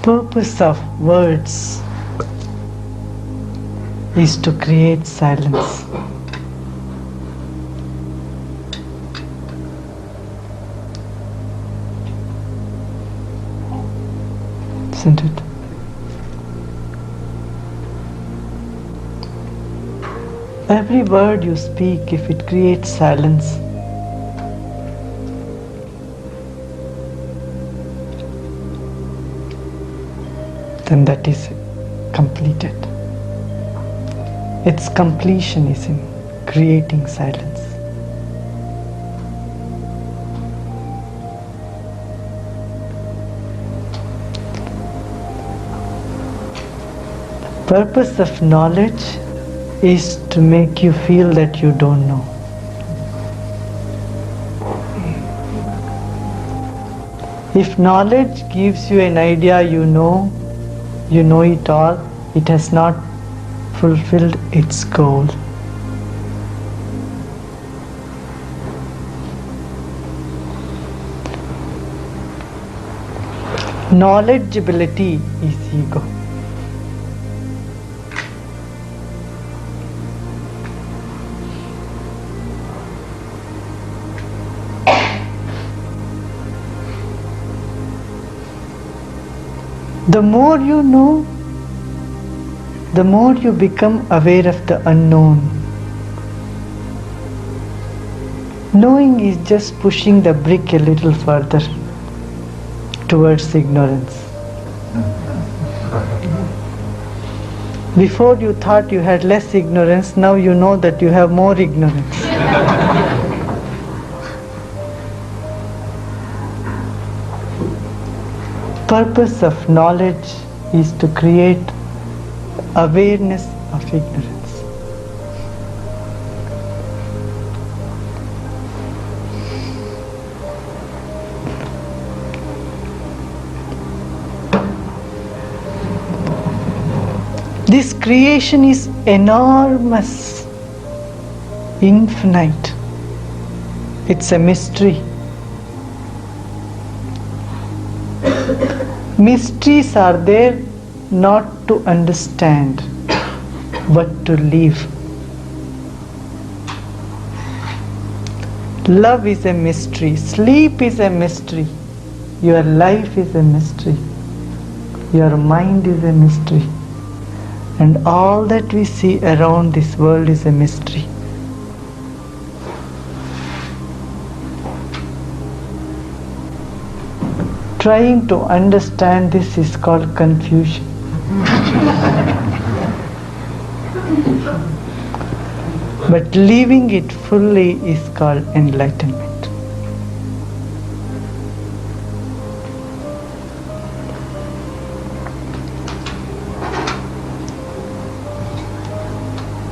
Purpose of words is to create silence. Isn't it? Every word you speak, if it creates silence, then that is completed. Its completion is in creating silence. The purpose of knowledge is to make you feel that you don't know. If knowledge gives you an idea you know it all, it has not fulfilled its goal. Knowledgeability is ego. The more you know, the more you become aware of the unknown. Knowing is just pushing the brick a little further towards ignorance. Before you thought you had less ignorance, now you know that you have more ignorance. Purpose of knowledge is to create awareness of ignorance. This creation is enormous, infinite. It's a mystery. Mysteries are there not to understand, but to live. Love is a mystery. Sleep is a mystery. Your life is a mystery. Your mind is a mystery. And all that we see around this world is a mystery. Trying to understand this is called confusion. But living it fully is called enlightenment.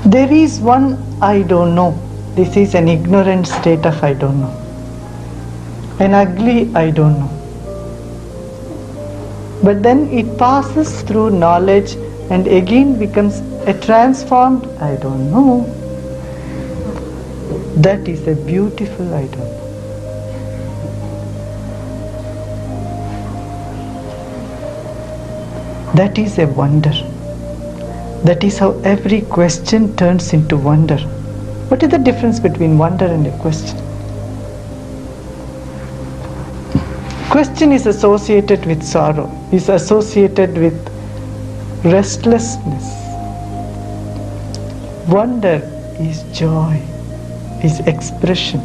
There is one I don't know. This is an ignorant state of I don't know. An ugly I don't know. But then it passes through knowledge and again becomes a transformed I don't know. That is a beautiful I don't know. That is a wonder. That is how every question turns into wonder. What is the difference between wonder and a question? Question is associated with sorrow, is associated with restlessness. Wonder is joy, is expression.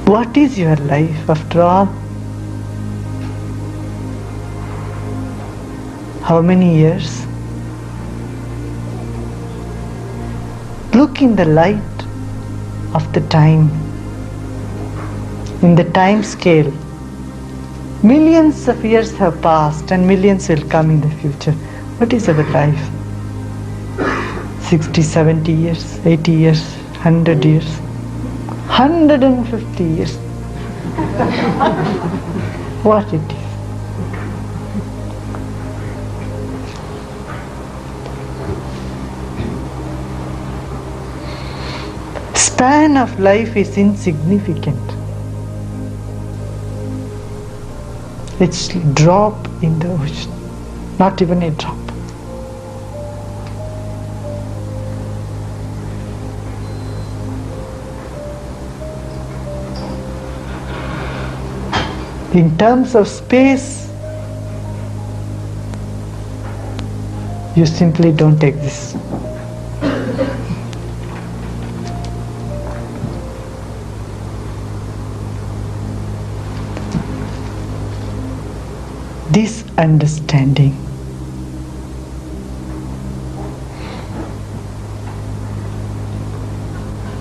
What is your life after all? How many years? Look in the light of the time, in the time scale. Millions of years have passed and millions will come in the future. What is our life? 60, 70 years, 80 years, 100 years, 150 years. What it is? Span of life is insignificant. It's drop in the ocean, not even a drop. In terms of space, you simply don't exist. This understanding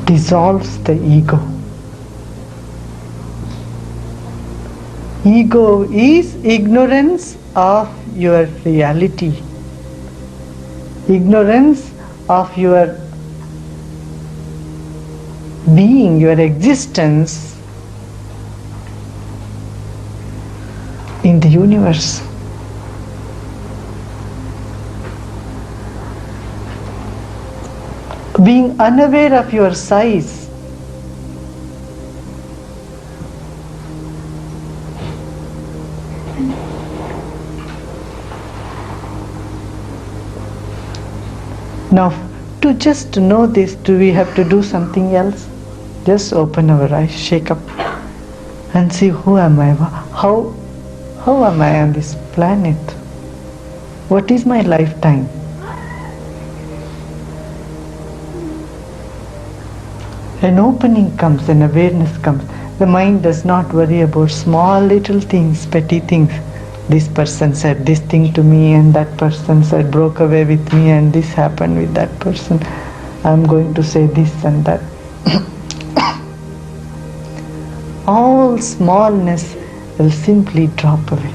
dissolves the ego. Ego is ignorance of your reality, ignorance of your being, your existence in the universe. Being unaware of your size. Now, to just know this, do we have to do something else? Just open our eyes, shake up, and see who am I? How am I on this planet? What is my lifetime? An opening comes, an awareness comes. The mind does not worry about small little things, petty things. This person said this thing to me, and that person said broke away with me, and this happened with that person. I'm going to say this and that. All smallness will simply drop away.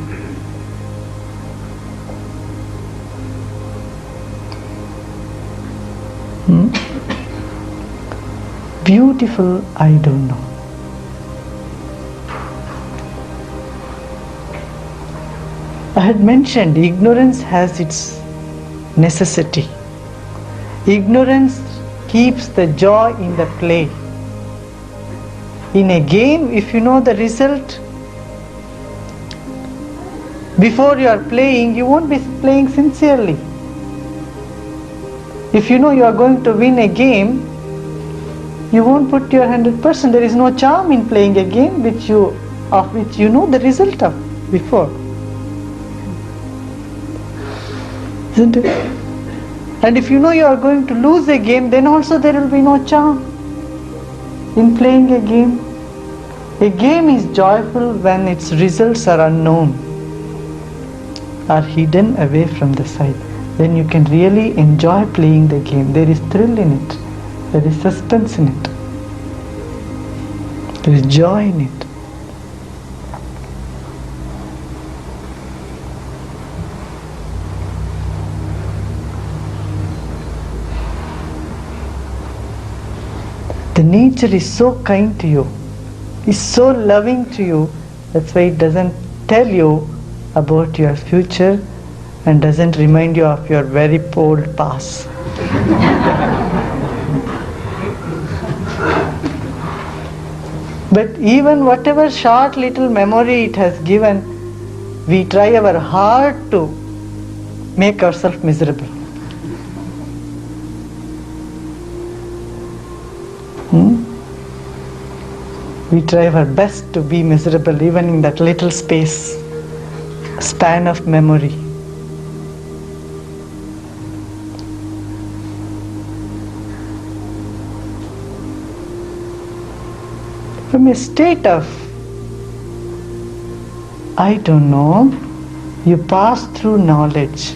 Beautiful, I don't know. I had mentioned ignorance has its necessity. Ignorance keeps the joy in the play. In a game, if you know the result, before you are playing, you won't be playing sincerely. If you know you are going to win a game, you won't put your 100%. There is no charm in playing a game of which you know the result of before. Isn't it? And if you know you are going to lose a game, then also there will be no charm in playing a game. A game is joyful when its results are unknown, are hidden away from the sight. Then you can really enjoy playing the game. There is thrill in it. There is suspense in it. There is joy in it. The nature is so kind to you, is so loving to you. That's why it doesn't tell you about your future and doesn't remind you of your very old past. But even whatever short little memory it has given, we try our hard to make ourselves miserable. We try our best to be miserable even in that little span of memory. From a state of, I don't know, you pass through knowledge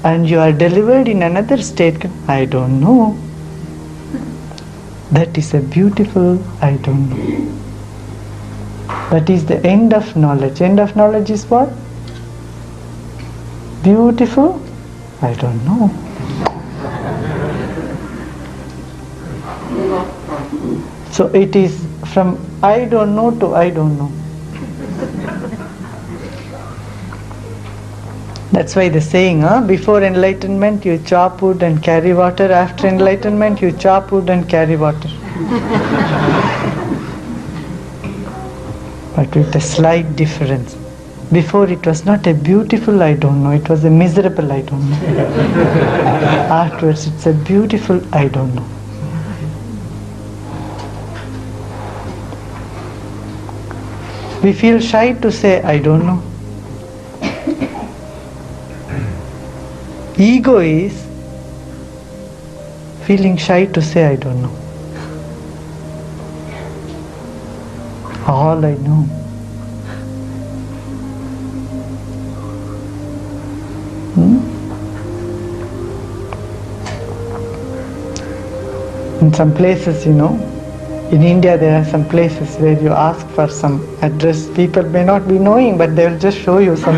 and you are delivered in another state, I don't know. That is a beautiful, I don't know. That is the end of knowledge. End of knowledge is what? Beautiful, I don't know. So it is from I don't know to I don't know. That's why the saying, before enlightenment you chop wood and carry water, after enlightenment you chop wood and carry water. But with a slight difference. Before it was not a beautiful I don't know, it was a miserable I don't know. Afterwards it's a beautiful I don't know. We feel shy to say I don't know. Ego is feeling shy to say I don't know. All I know. In some places, in India there are some places where you ask for some address. People may not be knowing, but they will just show you some.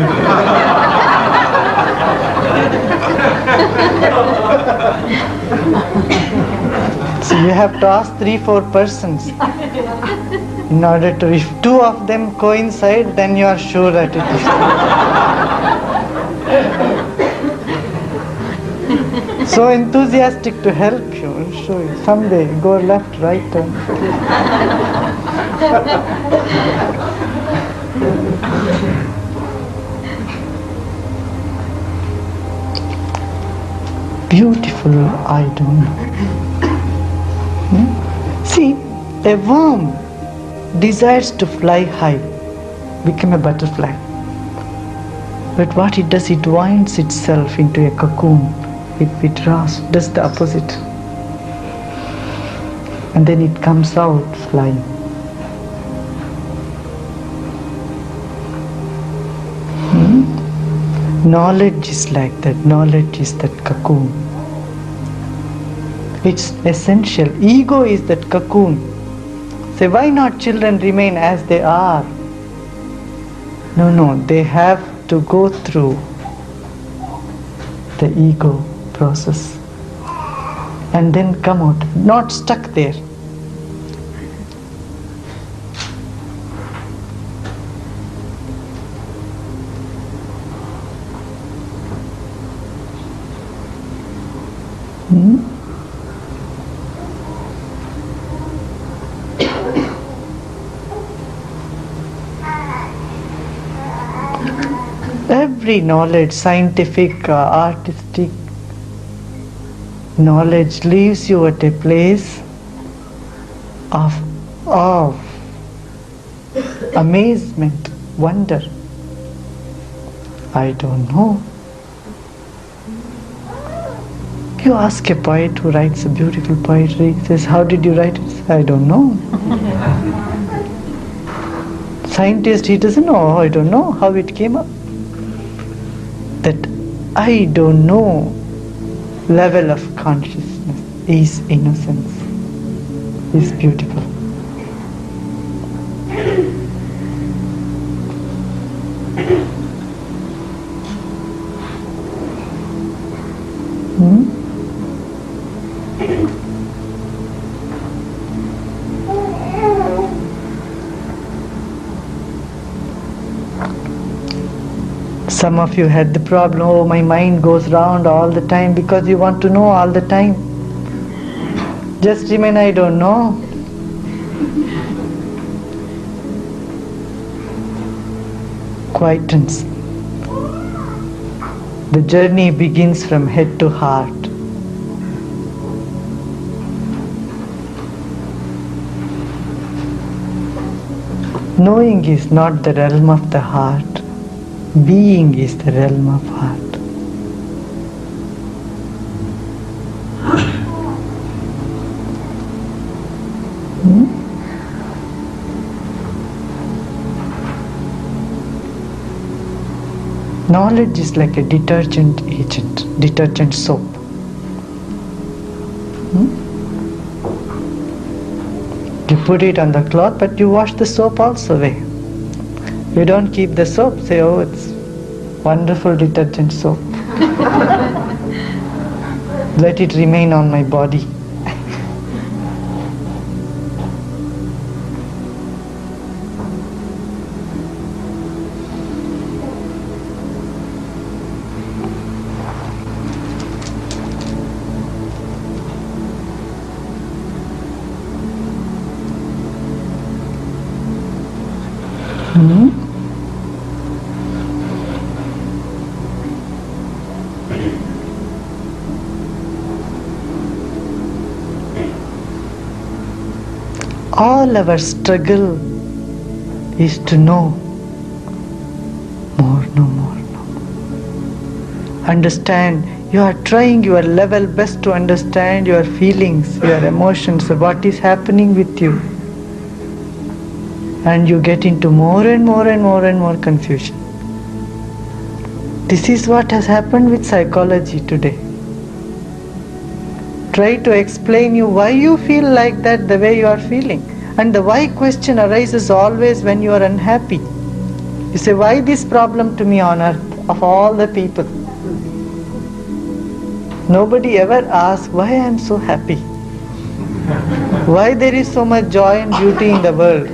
So you have to ask 3-4 persons in order to, if 2 of them coincide, then you are sure that it is. So enthusiastic to help you, I'll show you. Someday, go left, right turn. Beautiful, I don't know. See, a worm desires to fly high, become a butterfly. But what it does, it winds itself into a cocoon. It withdraws, does the opposite. And then it comes out flying. Knowledge is like that. Knowledge is that cocoon. It's essential. Ego is that cocoon. Say, why not children remain as they are? No, they have to go through the ego process and then come out, not stuck there. Every knowledge, scientific, artistic knowledge, leaves you at a place of awe, amazement, wonder. I don't know. You ask a poet who writes a beautiful poetry, says, how did you write it? I don't know. Scientist, he doesn't know, I don't know how it came up. That I don't know level of consciousness is innocence, is beautiful. Some of you had the problem, oh, my mind goes round all the time, because you want to know all the time. Just remain, I don't know. Quietens. The journey begins from head to heart. Knowing is not the realm of the heart. Being is the realm of heart. Knowledge is like a detergent agent, detergent soap. You put it on the cloth, but you wash the soap also away. You don't keep the soap, say, oh, it's wonderful detergent soap. Let it remain on my body. Hmm? All our struggle is to know more, no more, no more. Understand, you are trying your level best to understand your feelings, your emotions, what is happening with you. And you get into more and more and more and more confusion. This is what has happened with psychology today. Try to explain you why you feel like that the way you are feeling. And the why question arises always when you are unhappy. You say, why this problem to me on earth of all the people? Nobody ever asks why I am so happy. Why there is so much joy and beauty in the world.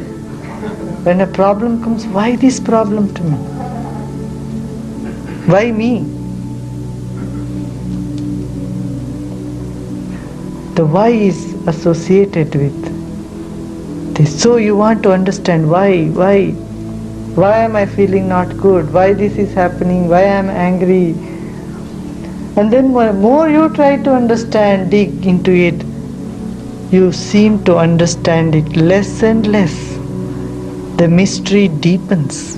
When a problem comes, why this problem to me? Why me? The why is associated with this. So you want to understand why am I feeling not good? Why this is happening? Why I am angry? And then more you try to understand, dig into it, you seem to understand it less and less. The mystery deepens.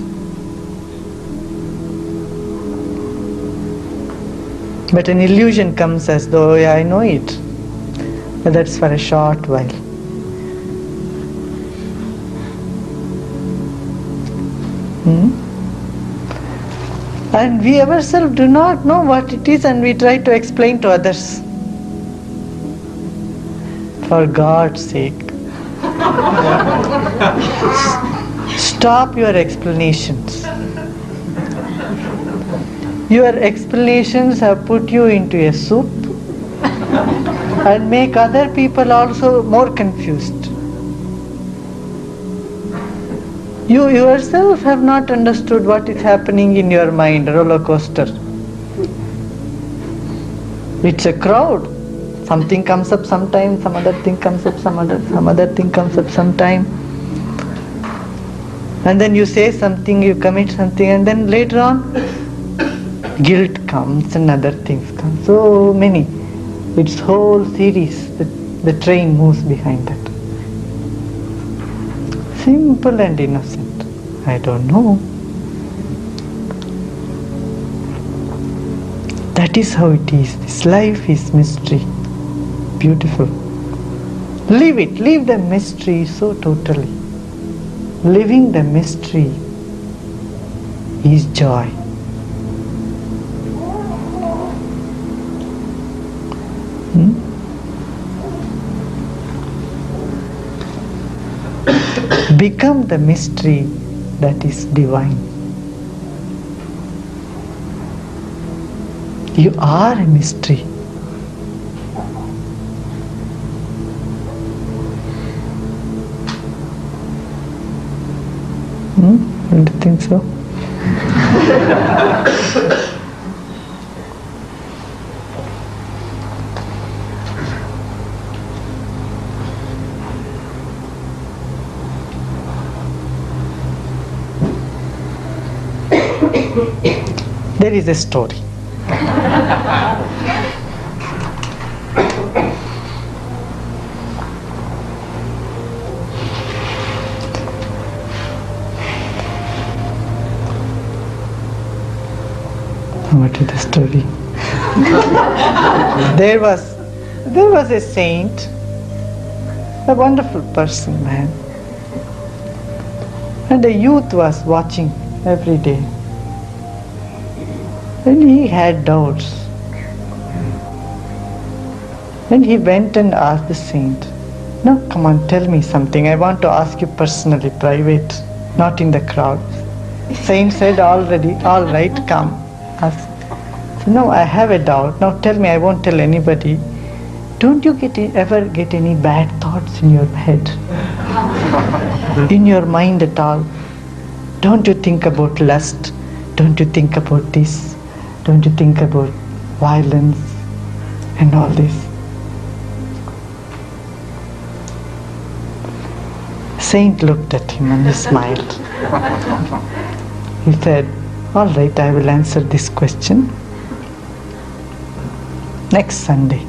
But an illusion comes as though, yeah, I know it. But that's for a short while. And we ourselves do not know what it is, and we try to explain to others. For God's sake, stop your explanations. Your explanations have put you into a soup and make other people also more confused. You yourself have not understood what is happening in your mind, roller coaster. It's a crowd. Something comes up sometime, some other thing comes up, some other thing comes up sometime. And then you say something, you commit something, and then later on, guilt comes and other things come. So many. It's whole series. The train moves behind that. Simple and innocent. I don't know. That is how it is. This life is mystery. Beautiful. Live it. Live the mystery so totally. Living the mystery is joy. Become the mystery that is divine. You are a mystery. Don't you think so? There is a story. What is the story? There was a saint, a wonderful person, man. And the youth was watching every day. And he had doubts. And he went and asked the saint, "Now come on, tell me something. I want to ask you personally, private, not in the crowd." Saint said, "All right, come, ask." So, "No, I have a doubt. Now tell me, I won't tell anybody. Don't you ever get any bad thoughts in your head? In your mind at all? Don't you think about lust? Don't you think about this? Don't you think about violence and all this?" Saint looked at him and he smiled. He said, "All right, I will answer this question next Sunday."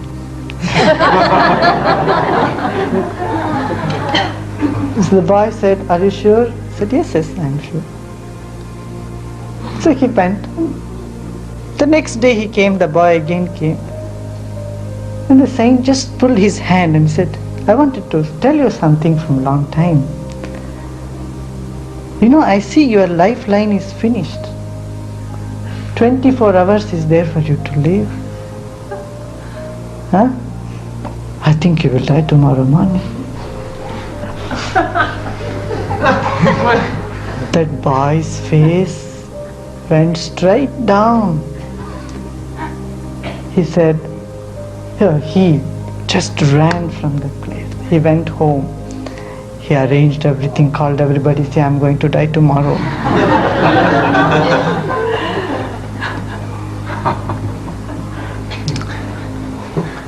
So the boy said, "Are you sure?" He said, "Yes, yes, I am sure." So he went. The next day he came, the boy again came. And the saint just pulled his hand and said, "I wanted to tell you something from a long time. You know, I see your lifeline is finished. 24 hours is there for you to live. Huh? I think you will die tomorrow morning." That boy's face went straight down. He said, he just ran from the place. He went home. He arranged everything, called everybody, say, "I'm going to die tomorrow."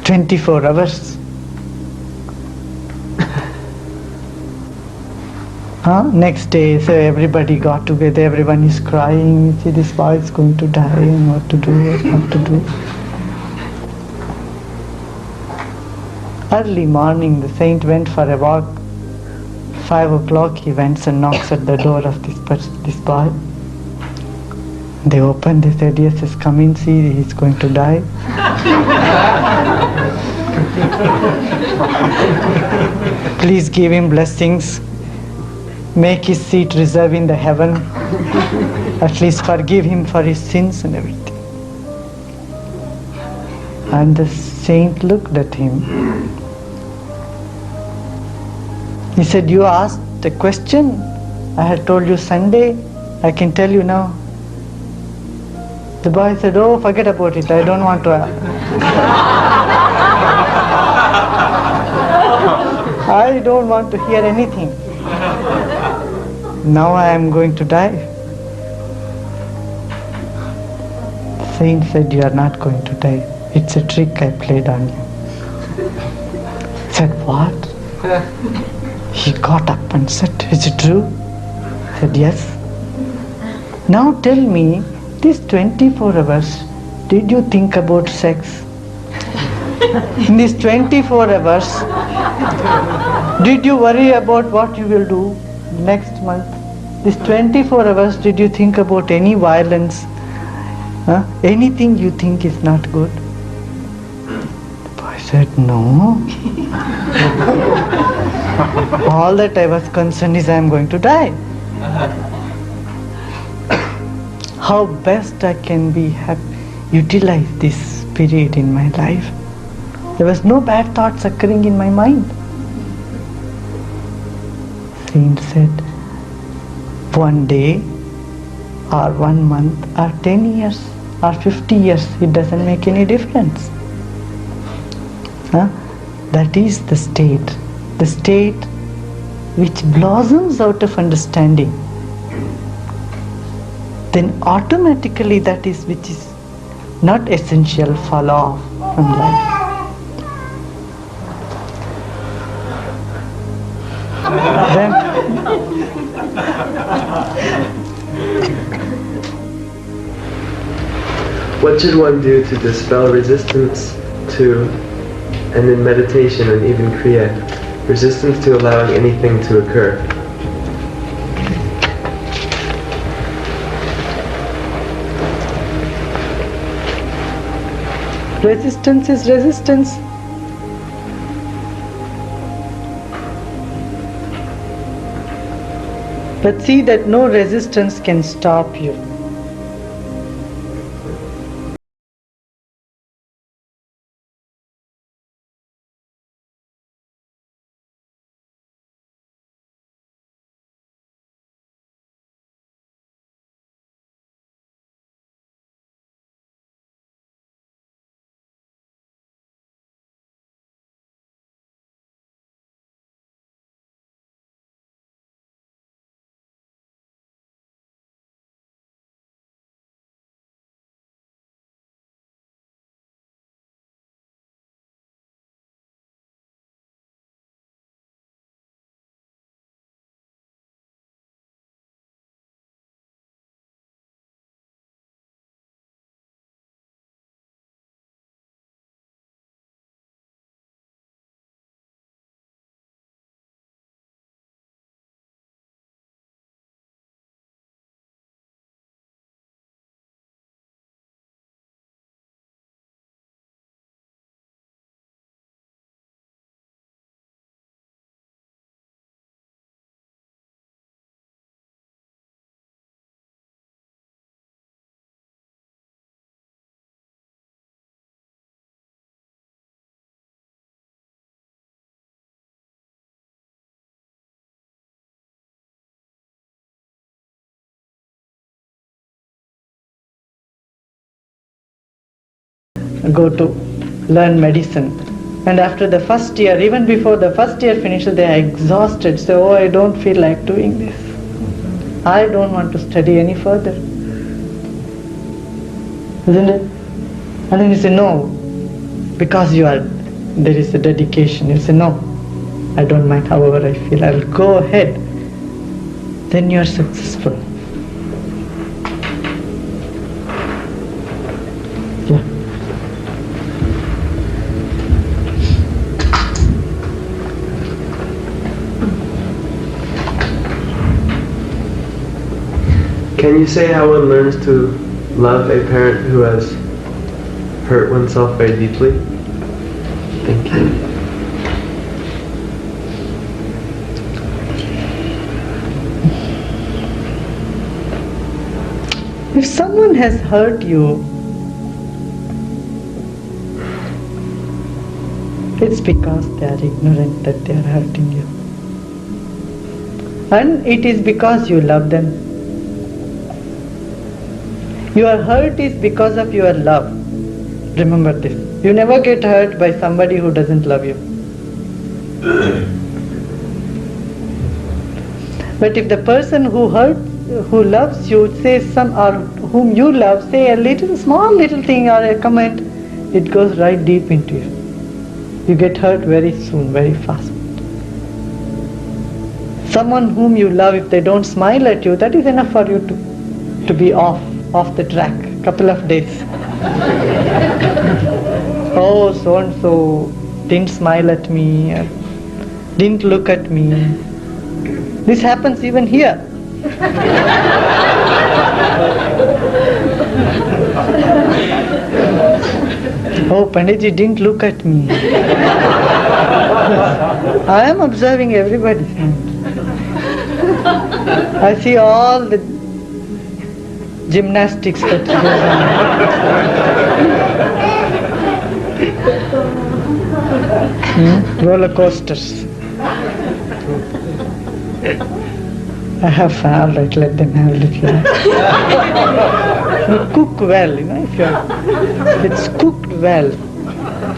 24 hours. Next day, so everybody got together, everyone is crying, see, this boy is going to die, and what to do, what not to do. Early morning, the saint went for a walk. 5 o'clock, he went and knocks at the door of this boy. They opened, they said, "Yes, yes, come in, see, he's going to die." "Please give him blessings. Make his seat reserved in the heaven. At least forgive him for his sins and everything." And the saint looked at him. He said, "You asked a question. I had told you Sunday. I can tell you now." The boy said, "Oh, forget about it. I don't want to." "I don't want to hear anything. Now I am going to die." The saint said, "You are not going to die. It's a trick I played on you." Said, "What?" He got up and said, "Is it true?" Said, "Yes." "Now tell me, these 24 hours, did you think about sex? In these 24 hours, did you worry about what you will do next month? These 24 hours, did you think about any violence? Anything you think is not good?" The boy said, "No." "All that I was concerned is I am going to die. How best I can be happy, utilize this period in my life." There was no bad thoughts occurring in my mind. Saint said, "One day or 1 month or 10 years or 50 years, it doesn't make any difference. That is the state which blossoms out of understanding. Then automatically that is which is not essential fall off from life." Then what should one do to dispel resistance to, and in meditation and even Kriya, resistance to allowing anything to occur? resistance is resistance. But see that no resistance can stop you. go to learn medicine. And after the first year, even before the first year finishes, they are exhausted. So, oh, I don't feel like doing this. I don't want to study any further. Isn't it? And then you say, no, because there is a dedication. You say, no, I don't mind however I feel. I'll go ahead. Then you are successful. Yeah. Can you say how one learns to love a parent who has hurt oneself very deeply? Thank you. If someone has hurt you, it's because they are ignorant that they are hurting you. And it is because you love them. Your hurt is because of your love. Remember this. You never get hurt by somebody who doesn't love you. But if the person who loves you says or whom you love, say a small little thing or a comment, it goes right deep into you. You get hurt very soon, very fast. Someone whom you love, if they don't smile at you, that is enough for you to be off the track, couple of days. Oh, so and so didn't smile at me, didn't look at me. This happens even here. Oh, Panditji didn't look at me. I am observing everybody. I see all the gymnastics that goes on. Roller coasters. I have fun, alright, let them have a little. You cook well, if it's cooked well.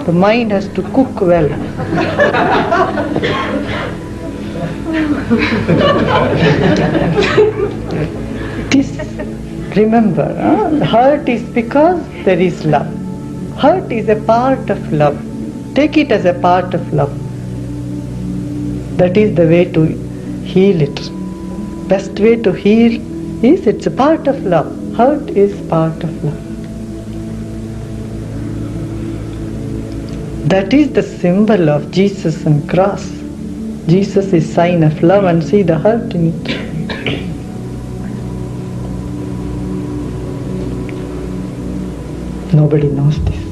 The mind has to cook well. Remember, hurt is because there is love. Hurt is a part of love. Take it as a part of love. That is the way to heal it. Best way to heal is it's a part of love. Hurt is part of love. That is the symbol of Jesus and cross. Jesus is sign of love, and see the hurt in it. Nobody knows this.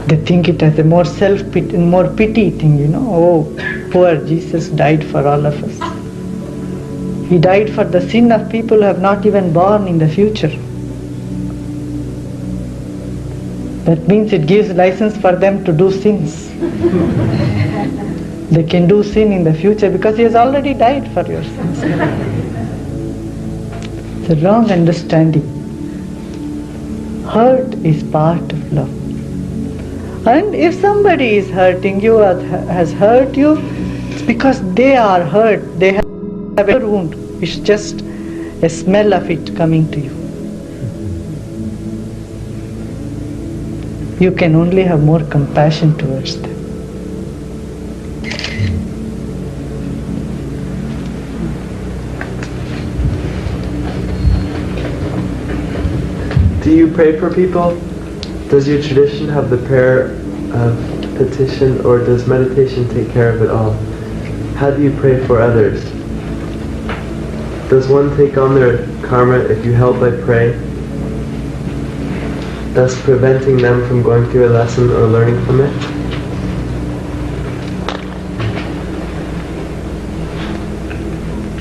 They think it as a more self-pity, more pity thing, Oh, poor Jesus died for all of us. He died for the sin of people who have not even born in the future. That means it gives license for them to do sins. They can do sin in the future because He has already died for your sins. It's a wrong understanding. Hurt is part of love. And if somebody is hurting you or has hurt you, it's because they are hurt. They have a wound. It's just a smell of it coming to you. You can only have more compassion towards them. Do you pray for people? Does your tradition have the prayer of petition, or does meditation take care of it all? How do you pray for others? Does one take on their karma if you help by praying, thus preventing them from going through a lesson or learning from it?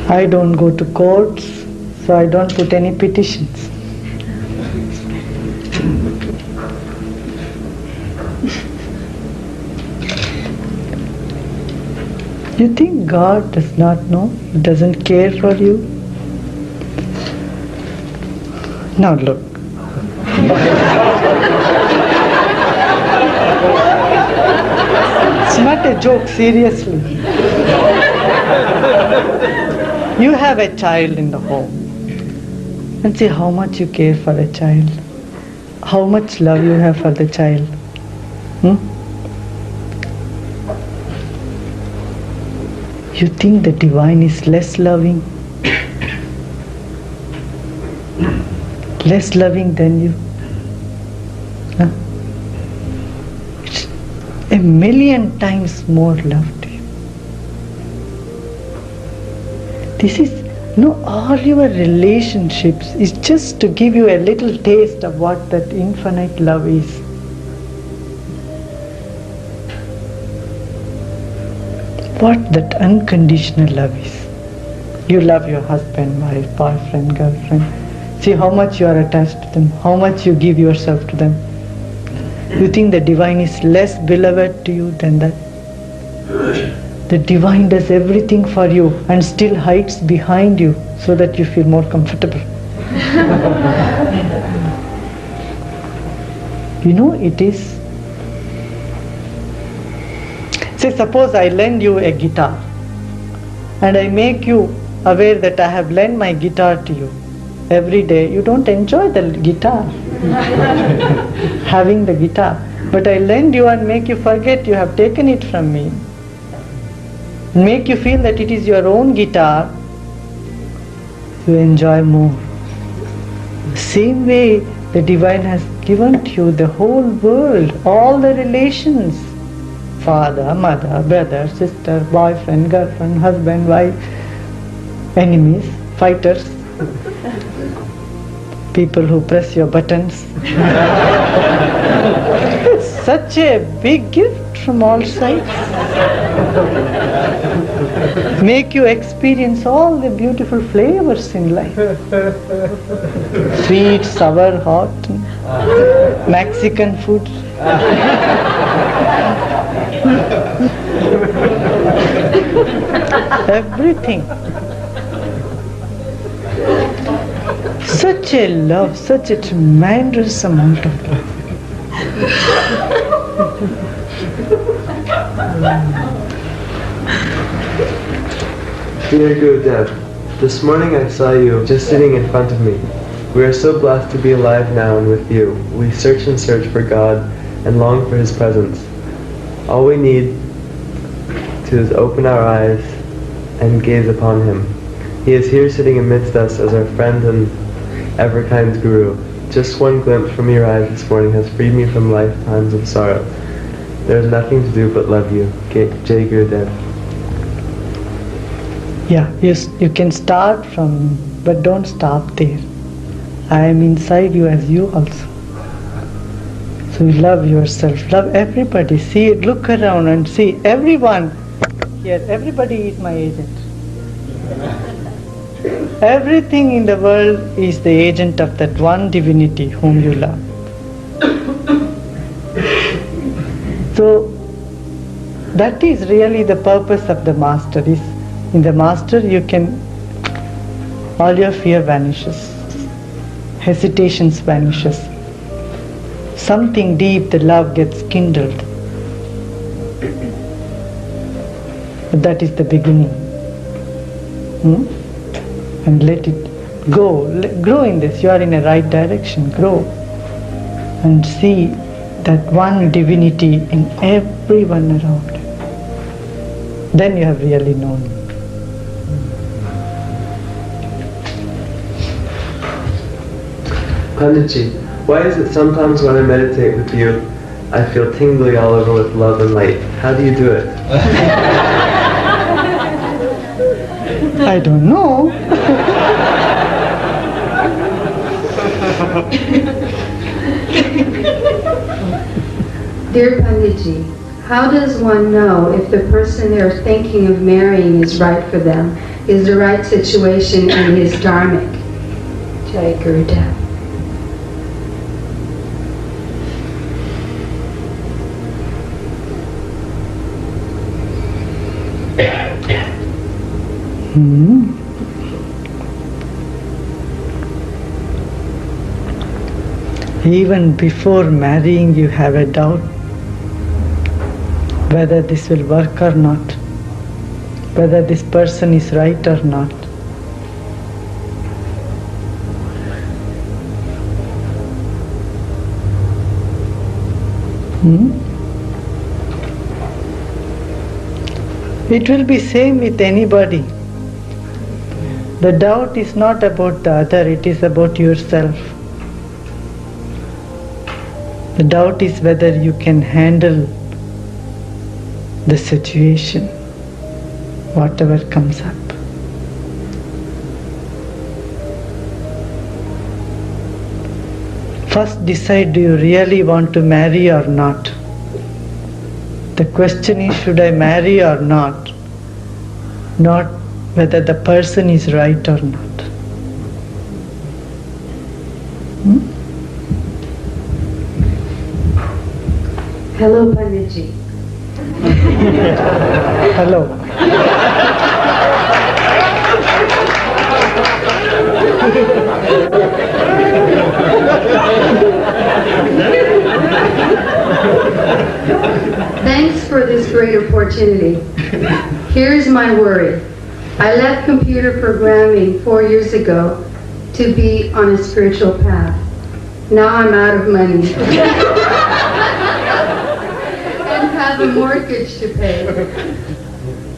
I don't go to courts, so I don't put any petitions. You think God does not know? He doesn't care for you? Now look. It's not a joke, seriously. You have a child in the home. And see how much you care for a child. How much love you have for the child. You think the divine is less loving? Less loving than you? Huh? It's a million times more love to you. This is, all your relationships is just to give you a little taste of what that infinite love is. What that unconditional love is. You love your husband, wife, boyfriend, girlfriend. See how much you are attached to them, how much you give yourself to them. You think the divine is less beloved to you than that? The divine does everything for you and still hides behind you so that you feel more comfortable. It is. Say, suppose I lend you a guitar and I make you aware that I have lent my guitar to you. Every day you don't enjoy the guitar, having the guitar. But I lend you and make you forget you have taken it from me. Make you feel that it is your own guitar. You enjoy more. Same way the divine has given to you the whole world, all the relations. Father, mother, brother, sister, boyfriend, girlfriend, husband, wife, enemies, fighters, people who press your buttons. It's such a big gift from all sides. Make you experience all the beautiful flavors in life. Sweet, sour, hot, Mexican food. Everything. Such a love, such a tremendous amount of love. Dear Gurudev, this morning I saw you just sitting in front of me. We are so blessed to be alive now and with you. We search and search for God and long for His presence. All we need to is open our eyes and gaze upon Him. He is here sitting amidst us as our friend and ever-kind Guru. Just one glimpse from your eyes this morning has freed me from lifetimes of sorrow. There is nothing to do but love you. Jai Gurudev. Yeah, you can start from, but don't stop there. I am inside you as you also. So you love yourself, love everybody. See it, look around and see everyone here. Everybody is my agent. Everything in the world is the agent of that one divinity whom you love. So that is really the purpose of the master. Is in the master you can, all your fear vanishes, hesitations vanishes. Something deep, the love gets kindled. But that is the beginning. And let it go. Grow in this. You are in a right direction. Grow. And see that one divinity in everyone around. Then you have really known. Panditji, why is it sometimes when I meditate with you, I feel tingly all over with love and light? How do you do it? I don't know. Dear Panditji, how does one know if the person they're thinking of marrying is right for them, is the right situation and is dharmic? Jai Gurudev. Even before marrying, you have a doubt whether this will work or not, whether this person is right or not. It will be same with anybody. The doubt is not about the other, it is about yourself. The doubt is whether you can handle the situation, whatever comes up. First decide, do you really want to marry or not? The question is, should I marry or not? Not whether the person is right or not. Hello, Panditji. Hello. Thanks for this great opportunity. Here's my worry. I left computer programming 4 years ago to be on a spiritual path. Now I'm out of money and have a mortgage to pay.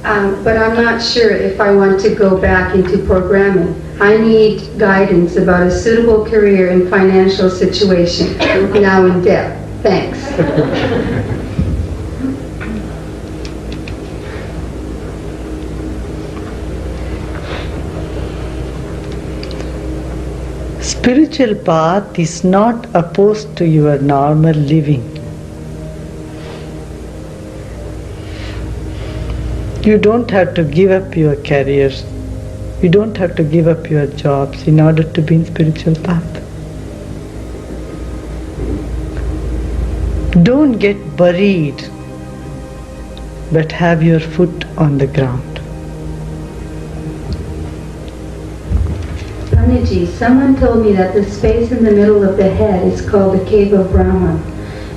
But I'm not sure if I want to go back into programming. I need guidance about a suitable career and financial situation. Now in debt. Thanks. Spiritual path is not opposed to your normal living. You don't have to give up your careers. You don't have to give up your jobs in order to be in spiritual path. Don't get buried, but have your foot on the ground. Panditji, someone told me that the space in the middle of the head is called the cave of Brahma,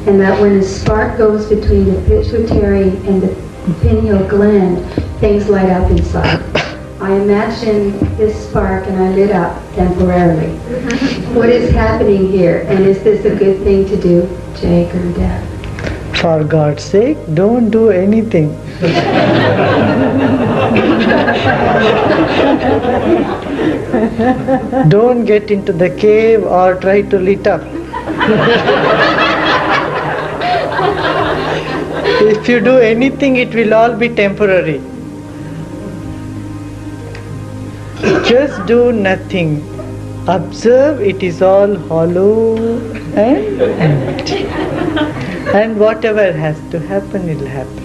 and that when a spark goes between the pituitary and the pineal gland, things light up inside. I imagined this spark and I lit up temporarily. What is happening here, and is this a good thing to do? Jai Gurudev. For God's sake, don't do anything. Don't get into the cave or try to lit up. If you do anything, it will all be temporary. Just do nothing. Observe, it is all hollow and empty. And whatever has to happen will happen.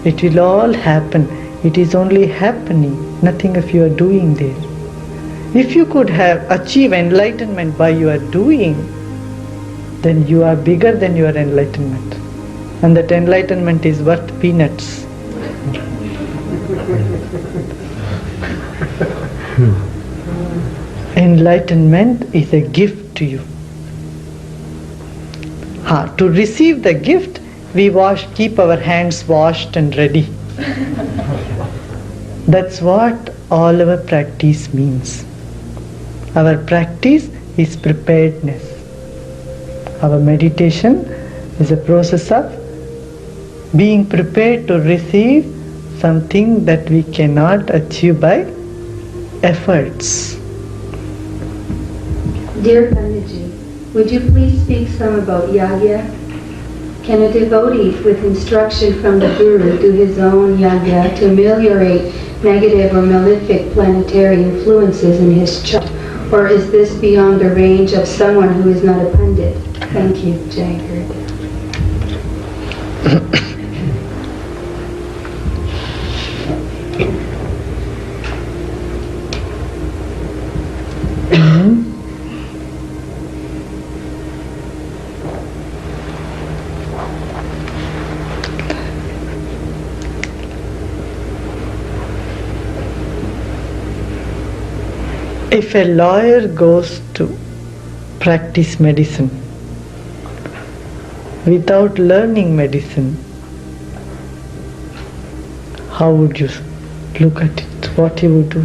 It will all happen. It is only happening, nothing of your doing there. If you could have achieved enlightenment by your doing, then you are bigger than your enlightenment. And that enlightenment is worth peanuts. Enlightenment is a gift to you. To receive the gift, we keep our hands washed and ready. That's what all our practice means. Our practice is preparedness. Our meditation is a process of being prepared to receive something that we cannot achieve by efforts. Dear Panditji, would you please speak some about yagya? Can a devotee with instruction from the Guru do his own yagya to ameliorate negative or malefic planetary influences in his chart? Or is this beyond the range of someone who is not a Pandit? Thank you, Jai Gurudev. If a lawyer goes to practice medicine. Without learning medicine, how would you look at it? What you would do?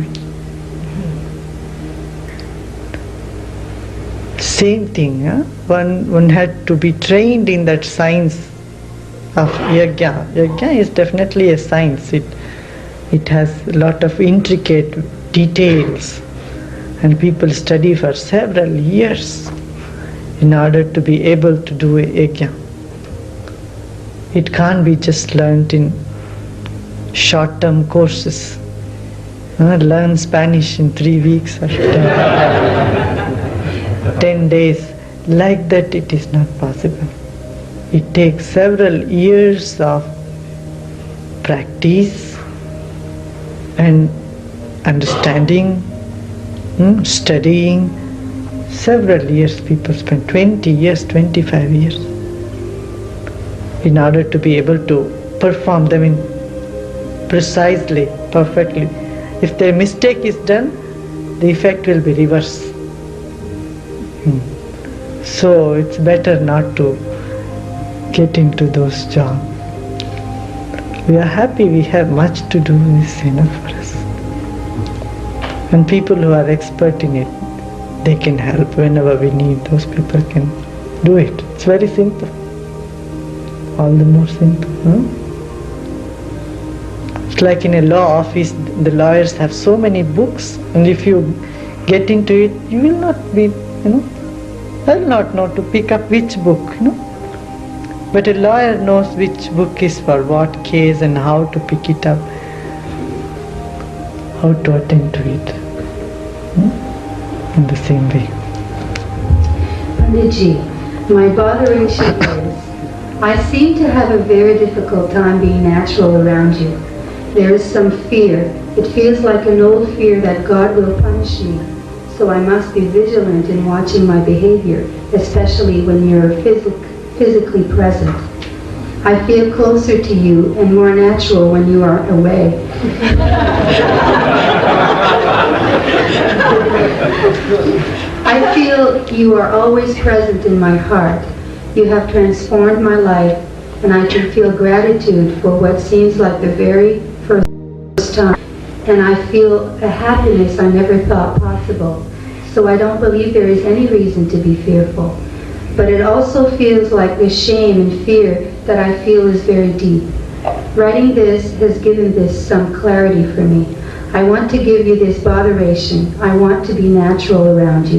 Same thing, huh? One had to be trained in that science of yajna. Yajna is definitely a science. It has a lot of intricate details, and people study for several years in order to be able to do a yajna. It can't be just learnt in short-term courses. Learn Spanish in 3 weeks or 10 days. Like that it is not possible. It takes several years of practice and understanding, studying. Several years people spend, 20 years, 25 years, in order to be able to perform them in precisely, perfectly. If the mistake is done, the effect will be reversed. So it's better not to get into those jobs. We are happy we have much to do, is enough for us. And people who are expert in it, they can help whenever we need. Those people can do it. It's very simple. All the more simple. It's like in a law office, the lawyers have so many books, and if you get into it, you will not be, will not know to pick up which book, But a lawyer knows which book is for what case and how to pick it up, how to attend to it. In the same way. Panditji, my botheration is, I seem to have a very difficult time being natural around you. There is some fear. It feels like an old fear that God will punish me. So I must be vigilant in watching my behavior, especially when you're physically present. I feel closer to you and more natural when you are away. I feel you are always present in my heart. You have transformed my life, and I can feel gratitude for what seems like the very first time. And I feel a happiness I never thought possible. So I don't believe there is any reason to be fearful. But it also feels like the shame and fear that I feel is very deep. Writing this has given this some clarity for me. I want to give you this botheration. I want to be natural around you.